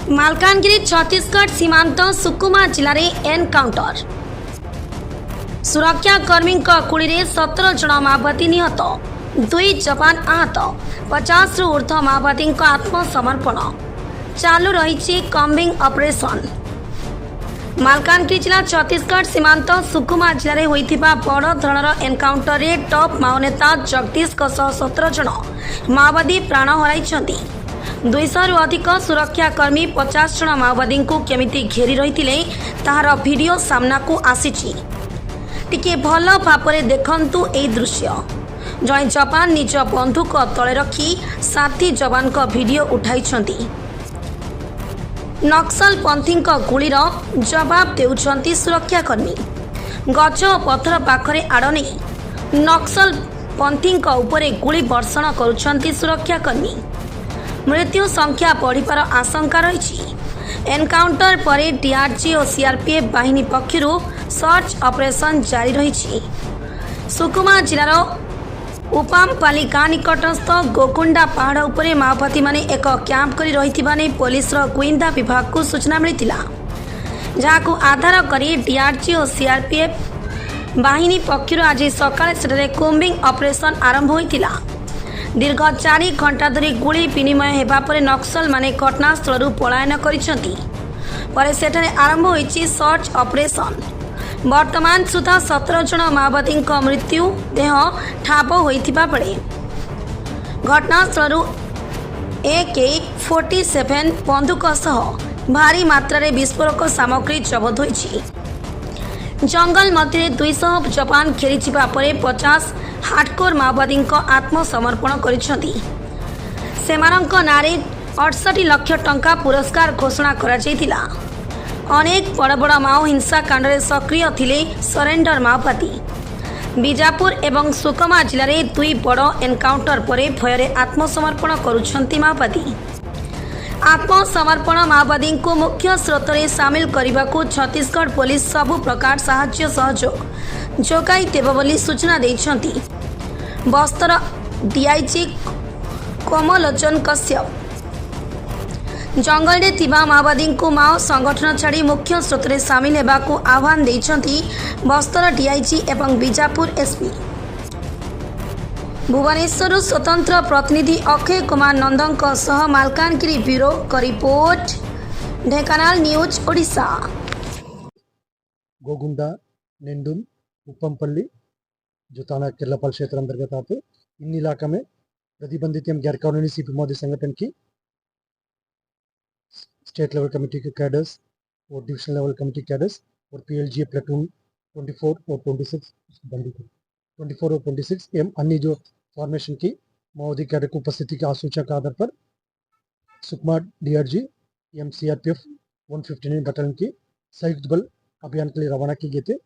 मालकानगिरी छत्तीसगढ़ सीमांत सुकुमा जिले में एनकाउंटर सुरक्षाकर्मी गुड़ी 17 जन माओवादी निहत 2 जवान आहत 50 रु ऊर्ध्व माओवादी आत्मसमर्पण चालू रही कम्बिंग ऑपरेशन। मालकानगिरी जिला छत्तीसगढ़ सीमांत सुकुमा जिले में होइथिबा बड़ धरणर एनकाउंटर रे टॉप माओ नेता जगदीश 17 जन माओवादी प्राण हराइछन्ति। 200 रु अधिक सुरक्षाकर्मी 50 जन माओवादी को केमिति घेरी रही ताहार वीडियो सामना को आसीछि। टिके भल भापरे देखंतु एई दृश्य। जय जवान निज बंधुक तले रखी साथी जवान को वीडियो उठाइछन्ति। नक्सल पंथी गुलीर जवाब देउछन्ति सुरक्षाकर्मी। गच और पत्थर पाखरे आड़ नहीं नक्सल पंथी उपरे गुली वर्षण करुछन्ति सुरक्षाकर्मी। मृत्यु संख्या बढ़िपार आशंका रही। एनकाउंटर पर डीआरजी और सीआरपीएफ बाहिनी पक्षरु सर्च ऑपरेशन जारी रही। सुकुमा जिलार उपामपाली गाँ निकटस्थ गोकुंडा पहाड़ उपरे माओवादी माने एक कैंप करी रहिथिबा नै पुलिस गुइंदा विभाग को सूचना मिलिथिला। जहाकु आधार करी डीआरजी और सीआरपीएफ बाहिनी पक्षरु आज सकाळे सेठारे कोम्बिंग ऑपरेशन आरंभ होइथिला। दीर्घ 4 घंटा धरी गुली विनिमय हेबा परे नक्सल माने घटनास्थल पलायन करिसंती। परे सेठारे आरंभ होइछि सर्च ऑपरेशन। वर्तमान सुधा 17 जन माओवादी मृत्यु देह ठाब होइथिबा बेले घटनास्थल AK-47 बंदूक सह भारी मात्रा रे विस्फोरक सामग्री जबत होइछि। जंगल मध्य 200 जवान घेरी जिबा परे 50 हार्डकोर माओवादी आत्मसमर्पण करिसंती। सेमानक नारे 68 लाख टंका पुरस्कार घोषणा करा जायतिला। अनेक बड़ बड़ माओ हिंसा कांड में सक्रिय थिले सरेंडर माओवादी। बीजापुर एवं सुकमा जिले में 2 बड़ एनकाउंटर पर भय आत्मसमर्पण करुछंती माओवादी। आत्मसमर्पण माओवादी को मुख्य स्रोत में सामिल करने को छत्तीसगढ़ पुलिस सबु प्रकार साहाय्य सहयोग जोगाई देव बोली सूचना देइछंती। बस्तर डीआईजी कोमलोचन कश्यप जंगल में थिबा माओवादी को माओ संगठन छाड़ी मुख्य स्रोत में सामिल होगा को आह्वान देइछंती बस्तर डीआईजी एवं बीजापुर एसपी। भुवनेश्वर स्वतंत्र प्रतिनिधि अक्षय कुमार नंदन सह मालकानगिरी ब्यूरो का रिपोर्ट ढेंकानाल न्यूज ओडिशा। गोगुंडा नेंडुम उप्पमपल्ली जो थाना केरलापाल क्षेत्र अंतर्गत आते इन इलाका में प्रतिबंधित एवं गैर कानूनी सीपी मौदी संगठन की स्टेट लेवल कमेटी के कैडर्स और डिविजनल लेवल कमेटी कैडर्स और पीएलजीए प्लेटून 24 और 26 एवं अन्य जो फॉर्मेशन की माओवादी कैडर की उपस्थिति की आसूचना के आधार पर सुकमा डीआरजी एवं सीआरपीएफ 159 बटालियन की संयुक्त बल अभियान के लिए रवाना किए गए थे।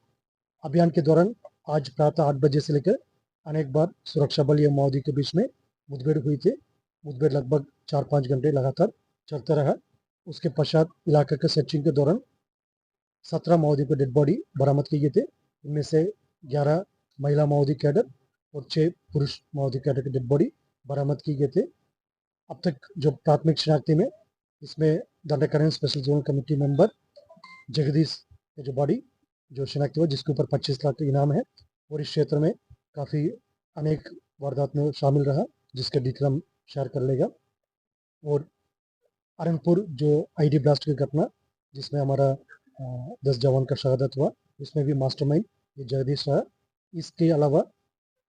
अभियान के दौरान आज प्रातः 8 बजे से लेकर अनेक बार सुरक्षा बल एवं माओवादी के बीच में मुठभेड़ हुई थी। मुठभेड़ लगभग 4-5 घंटे लगातार चलता रहा। उसके पश्चात इलाके के सर्चिंग के दौरान 17 माओवादी को डेड बॉडी बरामद किए गए थे। इनमें से 11 महिला माओवादी कैडर और 6 पुरुष माओवादी कैडर के डेड बॉडी बरामद किए गए थे। अब तक जो प्राथमिक शिनाख्ती में इसमें Dandakaranya special zone committee member Jagdish के जो बॉडी जो शिनाख्ती हुआ जिसके ऊपर 25 लाख का इनाम है और इस क्षेत्र में काफ़ी अनेक वारदात में शामिल रहा जिसके डिटेल हम शेयर कर लेगा। और अरनपुर जो आईडी ब्लास्ट की घटना जिसमें हमारा 10 जवान का शहादत हुआ उसमें भी मास्टरमाइंड ये जगदीश रहा। इसके अलावा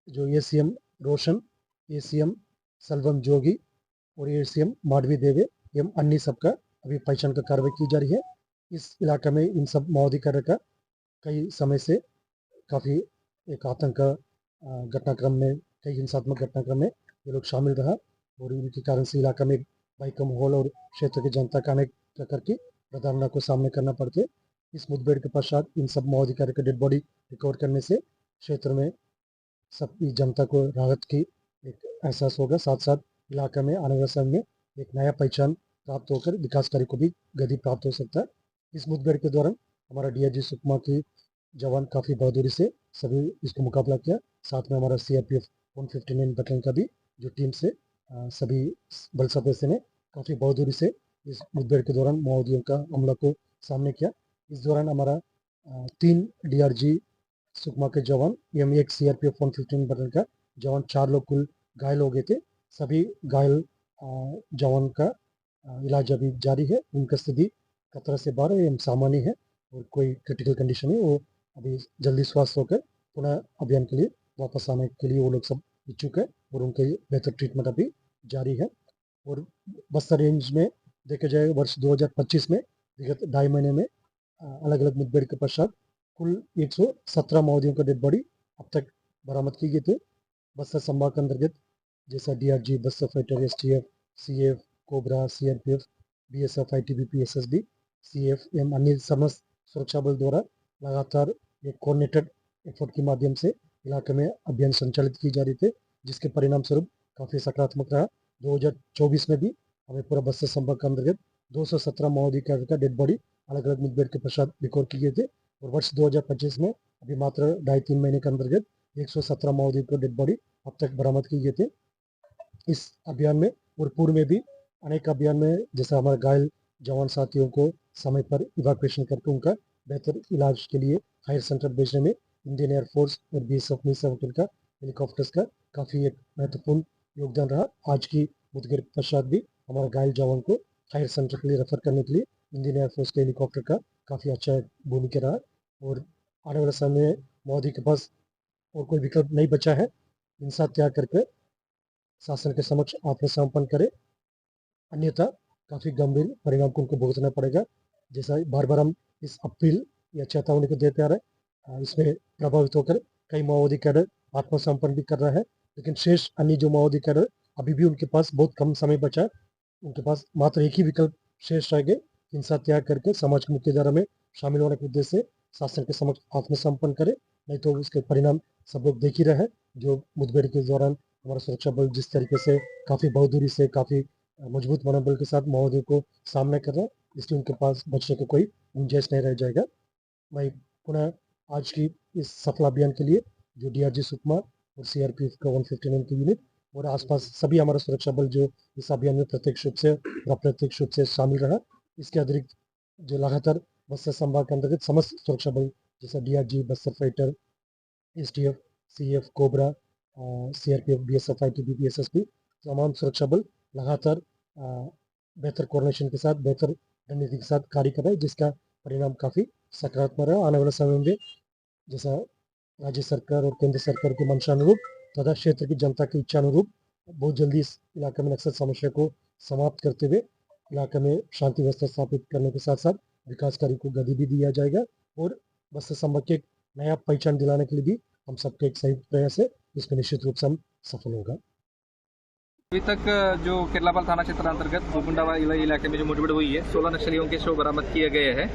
जो एसीएम रोशन, एसीएम सलवम जोगी और एसीएम माधवी देवे एवं अन्य सबका अभी पहचान का कार्रवाई की जा रही है। इस इलाका में इन सब माओवादी कार्य का कई समय से काफ़ी एक आतंक घटनाक्रम में कई हिंसात्मक घटनाक्रम में ये लोग शामिल रहा और इनके कारण से इलाका में भाई का माहौल और क्षेत्र की जनता का अनेक प्रकार की प्रताड़ना को सामने करना पड़ते। इस मुठभेड़ के पश्चात इन सब माओवादी कार्य का डेड बॉडी रिकवर करने से क्षेत्र में सबकी जनता को राहत की एक एहसास होगा। साथ साथ इलाका में आने वाले समय में एक नया पहचान प्राप्त होकर विकास कार्य को भी गति प्राप्त हो सकता है। इस मुठभेड़ के दौरान हमारा डीआईजी सुकमा की जवान काफ़ी बहादुरी से सभी इसको मुकाबला किया। साथ में हमारा सीआरपीएफ 159 बटालियन का भी जो टीम से सभी बल सदस्य ने काफ़ी बहादुरी से इस मुठभेड़ के दौरान माओवादियों का हमला को सामने किया। इस दौरान हमारा 3 DRG सुकमा के जवान एवं एक CRPF 115 बटालियन का जवान 4 लोग कुल घायल हो गए थे। सभी घायल जवान का इलाज अभी जारी है। उनका स्थिति खतरा से बाहर है एवं सामान्य है और कोई क्रिटिकल कंडीशन है। वो अभी जल्दी स्वस्थ होकर पुनः अभियान के लिए वापस आने के लिए वो लोग सब इच्छुक है और उनके बेहतर ट्रीटमेंट अभी जारी है। और बस्तर रेंज में देखा जाए वर्ष 2025 में विगत 2.5 महीने में अलग अलग मुठभेड़ के पश्चात कुल 117 माओवादियों का डेड बॉडी अब तक बरामद की गई थे। बस्तर संभाग के अंतर्गत जैसा DRG, Bastar fighter, STF, CF, cobra, CRPF, BSF, ITBP, SSB, CF एवं अन्य समस्त सुरक्षा बल द्वारा लगातार एक कोऑर्डिनेटेड एफर्ट के माध्यम से इलाके में अभियान संचालित की जा रही थे, जिसके परिणाम स्वरूप काफ़ी सकारात्मक रहा। 2024 में भी हमें पूरा बस्तर संभाग के अंतर्गत 217 माओवादी का डेड बॉडी अलग अलग मुठभेड़ के पश्चात रिकॉर्ड किए थे और वर्ष 2025 में अभी मात्र 2.5-3 महीने के अंतर्गत 117 माओवादी को डेड बॉडी अब तक बरामद किए गए थे। इस अभियान में और पूर्व में भी अनेक अभियान में जैसा हमारे घायल जवान साथियों को समय पर इवैक्यूएशन करके उनका बेहतर इलाज के लिए हायर सेंटर भेजने में इंडियन एयरफोर्स और BSF होटल का हेलीकॉप्टर्स का काफ़ी एक महत्वपूर्ण योगदान रहा। आज की मुठभेड़ के पश्चात भी हमारे घायल जवान को हायर सेंटर के लिए रेफर करने के लिए इंडियन एयरफोर्स के हेलीकॉप्टर का काफ़ी अच्छा भूमिका रहा और आने वाले समय में मोदी के पास और कोई विकल्प नहीं बचा है। इंसाफ त्याग करके शासन के समक्ष आत्मसमर्पण करे, अन्यथा काफ़ी गंभीर परिणाम को उनको भुगतना पड़ेगा। जैसा बार बार हम इस अपील या चेतावनी को देते आ रहे हैं, इसमें प्रभावित होकर कई माओवादी कैडर आत्मसमर्पण भी कर रहा है, लेकिन शेष अन्य जो माओवादी कैडर अभी भी उनके पास बहुत कम समय बचा है। उनके पास मात्र एक ही विकल्प शेष रह गए, हिंसा त्याग करके समाज की मुख्यधारा में शामिल होने के उद्देश्य से शासन के समक्ष आत्मसमर्पण करे, नहीं तो उसके परिणाम सब लोग देख ही रहे हैं। जो मुठभेड़ के दौरान हमारा सुरक्षा बल जिस तरीके से काफ़ी बहादुरी से काफ़ी मजबूत मनोबल के साथ माओवादियों को सामना कर रहा है, इसलिए उनके पास बचने का कोई गुंजाइश नहीं रह जाएगा। मैं पुनः आज की इस सफल अभियान के लिए जो DRG सुकमा और CRPF का 159 की यूनिट और आसपास सभी हमारा सुरक्षा बल जो इस अभियान में प्रत्यक्ष रूप से और अप्रत्यक्ष रूप से शामिल रहा, इसके अतिरिक्त जो लगातार बस्तर संभाग के अंतर्गत समस्त सुरक्षा बल जैसा DRG, Bastar fighter, STF, CF, cobra, CRPF, BSF, ITBP, SSB तमाम सुरक्षा बल लगातार बेहतर कोऑर्डिनेशन के साथ बेहतर रणनीति के साथ कार्य कर रहे हैं, जिसका परिणाम काफ़ी सकारात्मक रहा। आने वाले समय में जैसा राज्य सरकार और केंद्र सरकार के मंशानुरूप तथा क्षेत्र की जनता की इच्छा अनुरूप बहुत जल्दी इस इलाके में नक्सल समस्या को समाप्त करते हुए इलाके में शांति व्यवस्था स्थापित करने के साथ साथ विकास कार्य को गति भी दिया जाएगा और बस्तर संभाग के एक नया पहचान दिलाने के लिए भी हम सबके एक संयुक्त प्रयास है, इसमें निश्चित रूप से हम सफल होगा। अभी तक जो केरलापाल थाना क्षेत्र अंतर्गत गोकुंडावाला इलाके में जो मुठभेड़ हुई है 16 नक्सलियों के शव बरामद किए गए हैं।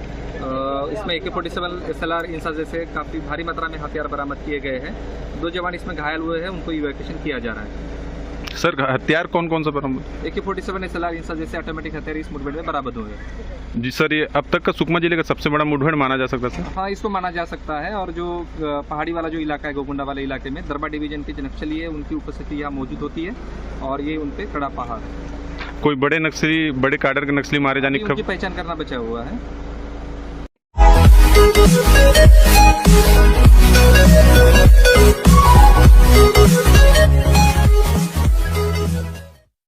इसमें AK-47 SLR इंसा जैसे काफ़ी भारी मात्रा में हथियार बरामद किए गए हैं। 2 जवान इसमें घायल हुए हैं, उनको इवैक्यूएशन किया जा रहा है। सर हथियार कौन कौन सा बरामद? AK-47 SLR इंसा जैसे ऑटोमेटिक हथियार इस मुठभेड़ में बरामद हुए हैं। जी सर, ये अब तक का सुकमा जिले का सबसे बड़ा मुठभेड़ माना जा सकता है सर? हाँ, इसको माना जा सकता है। और जो पहाड़ी वाला जो इलाका है गोकुंडा वाले इलाके में दरबा डिवीजन के जो नक्सली है उनकी उपस्थिति यहाँ मौजूद होती है और ये उन पे कड़ा पहाड़ है। कोई बड़े नक्सली, बड़े काडर के नक्सली मारे जाने की उनकी पहचान करना बचा हुआ है।